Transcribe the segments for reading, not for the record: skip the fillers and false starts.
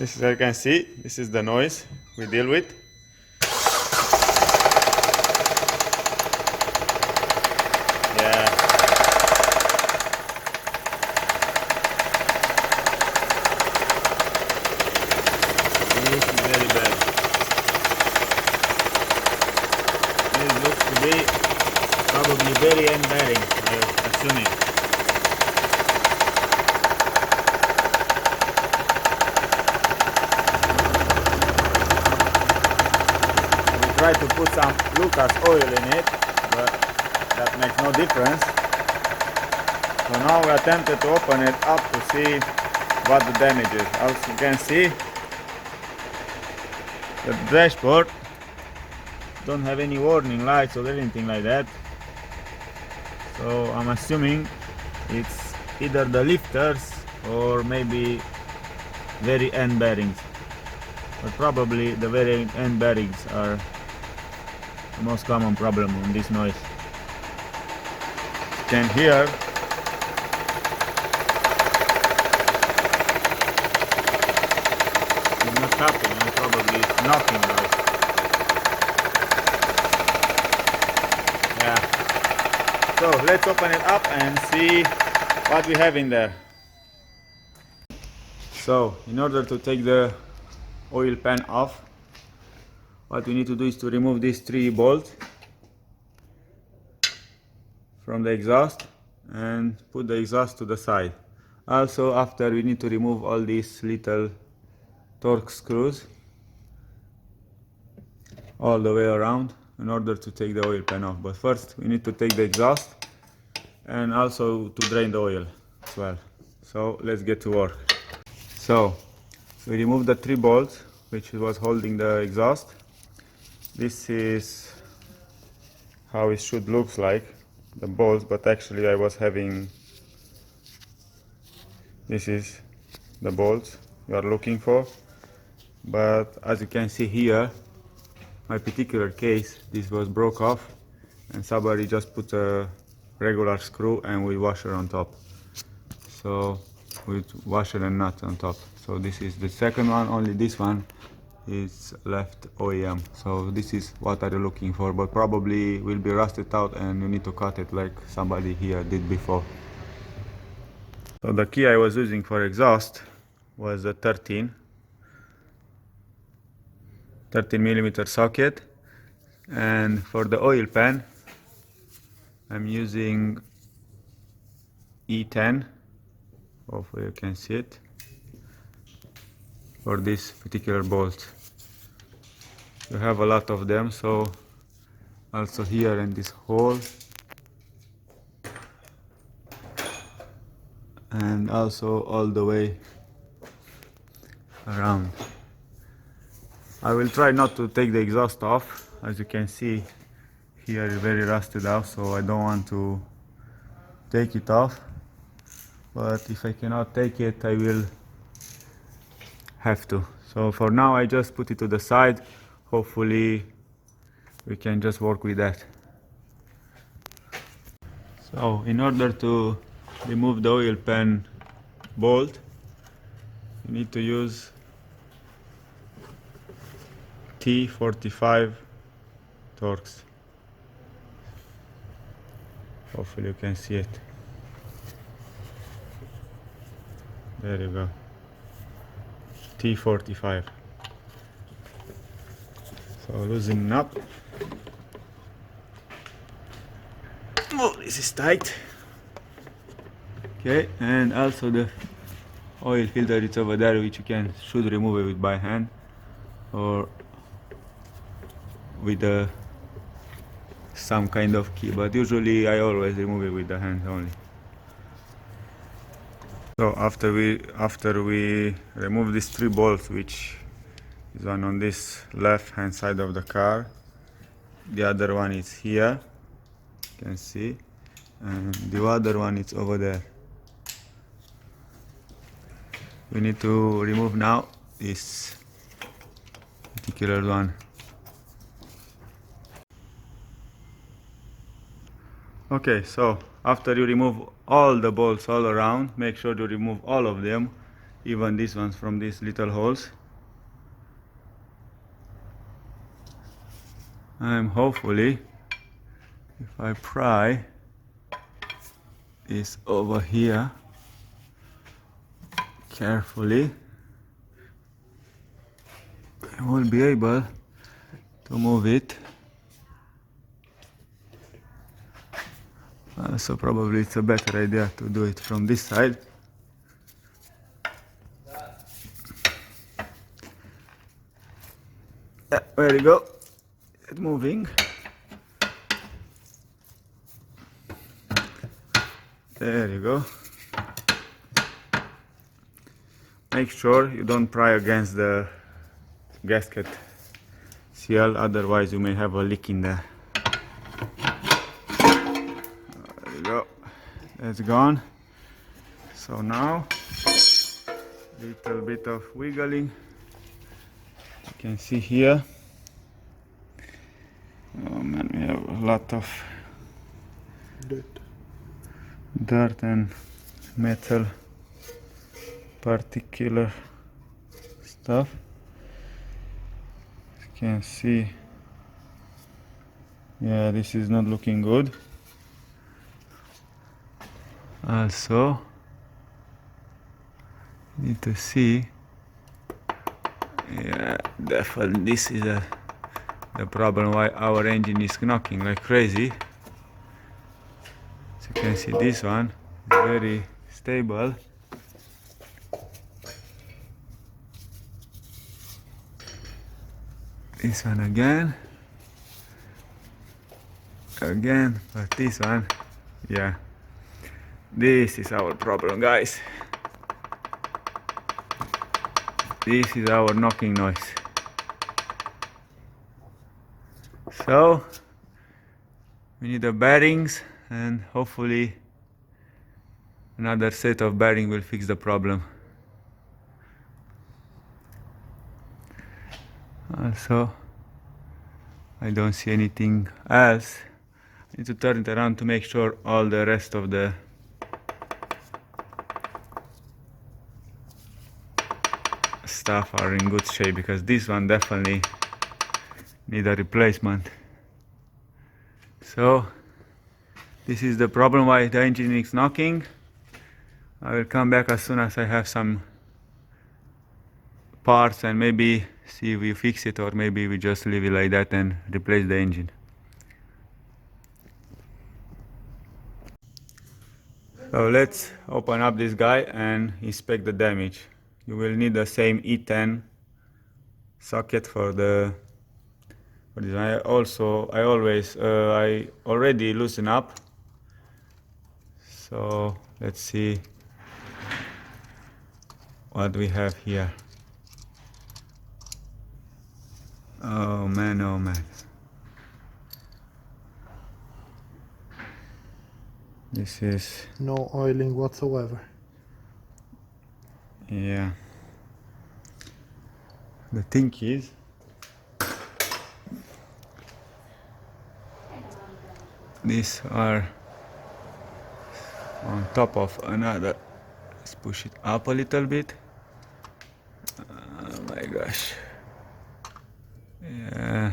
This is, as you can see, this is the noise we deal with. Yeah. This is very bad. This looks to be probably very end bearing, I'm assuming. Try to put some Lucas oil in it, but that makes no difference. So now we attempted to open it up to see what the damage is. As you can see, the dashboard don't have any warning lights or anything like that. So I'm assuming it's either the lifters or maybe very end bearings. But probably the very end bearings are the most common problem on this noise. You can hear it's not tapping, and probably it's knocking like. Yeah. So let's open it up and see what we have in there. So in order to take the oil pan off, what we need to do is to remove these 3 bolts from the exhaust and put the exhaust to the side. Also, after, we need to remove all these little torque screws all the way around in order to take the oil pan off. But first we need to take the exhaust and also to drain the oil as well. So let's get to work. So we remove the 3 bolts which was holding the exhaust. This is how it should look like, the bolts, but actually I was having, this is the bolts you are looking for, but as you can see here, my particular case, this was broke off and somebody just put a regular screw and with washer on top. So with washer and nut on top. So this is the second one, only this one is left OEM. So this is what are you looking for, but probably will be rusted out and you need to cut it like somebody here did before. So the key I was using for exhaust was a 13 millimeter socket, and for the oil pan I'm using E10, hopefully you can see it, for this particular bolt. You have a lot of them, so also here in this hole and also all the way around. I will try not to take the exhaust off. As you can see here, it's very rusted out, so I don't want to take it off, but if I cannot take it I will have to. So for now I just put it to the side. Hopefully we can just work with that. So in order to remove the oil pan bolt, you need to use T45 Torx. Hopefully you can see it. There you go. T45. So loosening up. Oh, this is tight. Okay, and also the oil filter is over there, which you should remove it by hand or with some kind of key, but usually I always remove it with the hand only. So after we remove these 3 bolts, which is one on this left hand side of the car, the other one is here, you can see, and the other one is over there. We need to remove now this particular one. Okay, so after you remove all the bolts all around, make sure to remove all of them even these ones from these little holes. I'm hopefully, if I pry this over here carefully, I will be able to move it. So probably it's a better idea to do it from this side. Yeah, there you go. It's moving. There you go. Make sure you don't pry against the gasket seal, otherwise you may have a leak in there. There you go. That's gone. So now, little bit of wiggling. You can see here. Oh man, we have a lot of dirt and metal particular stuff. You can see, yeah, this is not looking good. Also, need to see, yeah, definitely this is the problem why our engine is knocking like crazy. So you can see this one is very stable. This one again, but this one, yeah, this is our problem, guys. This is our knocking noise. So we need the bearings, and hopefully another set of bearings will fix the problem. Also, I don't see anything else. I need to turn it around to make sure all the rest of the stuff are in good shape, because this one definitely need a replacement. So this is the problem why the engine is knocking. I will come back as soon as I have some parts and maybe see if we fix it, or maybe we just leave it like that and replace the engine. So let's open up this guy and inspect the damage. You will need the same E10 socket for this. I already loosen up. So let's see what we have here. Oh man, oh man. This is... no oiling whatsoever. Yeah. The thing is, these are on top of another. Let's push it up a little bit. Oh my gosh. Yeah.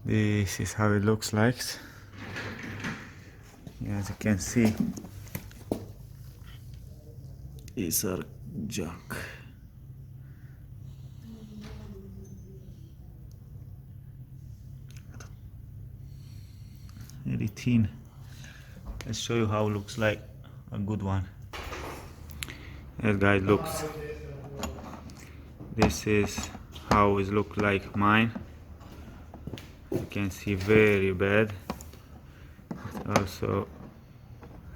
This is how it looks like. Yeah, as you can see, these are junk. Very thin. Let's show you how it looks like a good one. Yes guys, looks. This is how it looks like mine. You can see very bad. It's also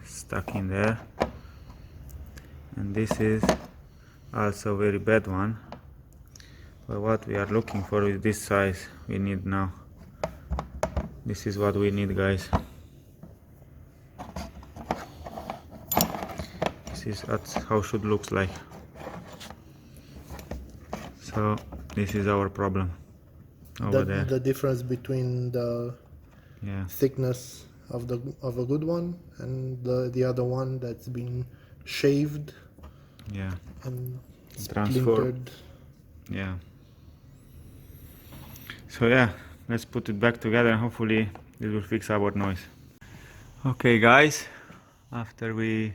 stuck in there. And this is also very bad one. But what we are looking for is this size we need now. This is what we need, guys. This is how it should look like. So this is our problem over there. The difference between the thickness of a good one and the other one that's been shaved Yeah. and Transfer. splintered. Yeah. So yeah, let's put it back together and hopefully it will fix our noise. Okay guys, after we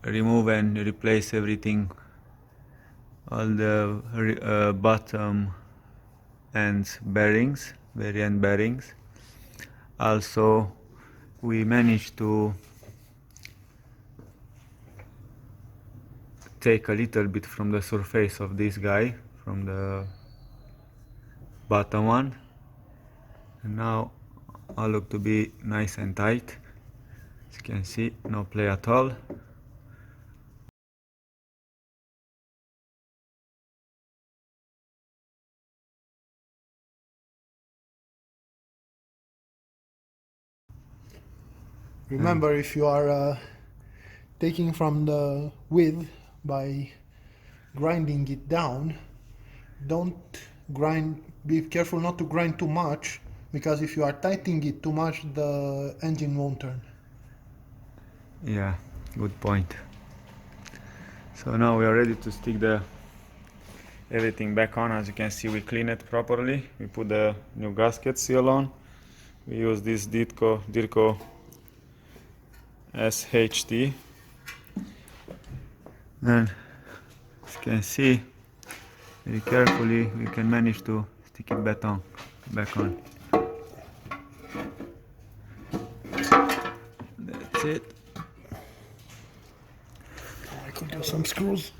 remove and replace everything, all the bottom ends bearings, variant bearings, also we managed to take a little bit from the surface of this guy, from the bottom one, and now all look to be nice and tight. As you can see, no play at all. Remember, if you are taking from the width by grinding it down, don't grind, be careful not to grind too much, because if you are tightening it too much, the engine won't turn. Yeah, good point. So now we are ready to stick everything back on. As you can see, we clean it properly. We put the new gasket seal on. We use this Dirco SHT, and as you can see, very carefully we can manage to stick it back on. That's it. I could use some screws.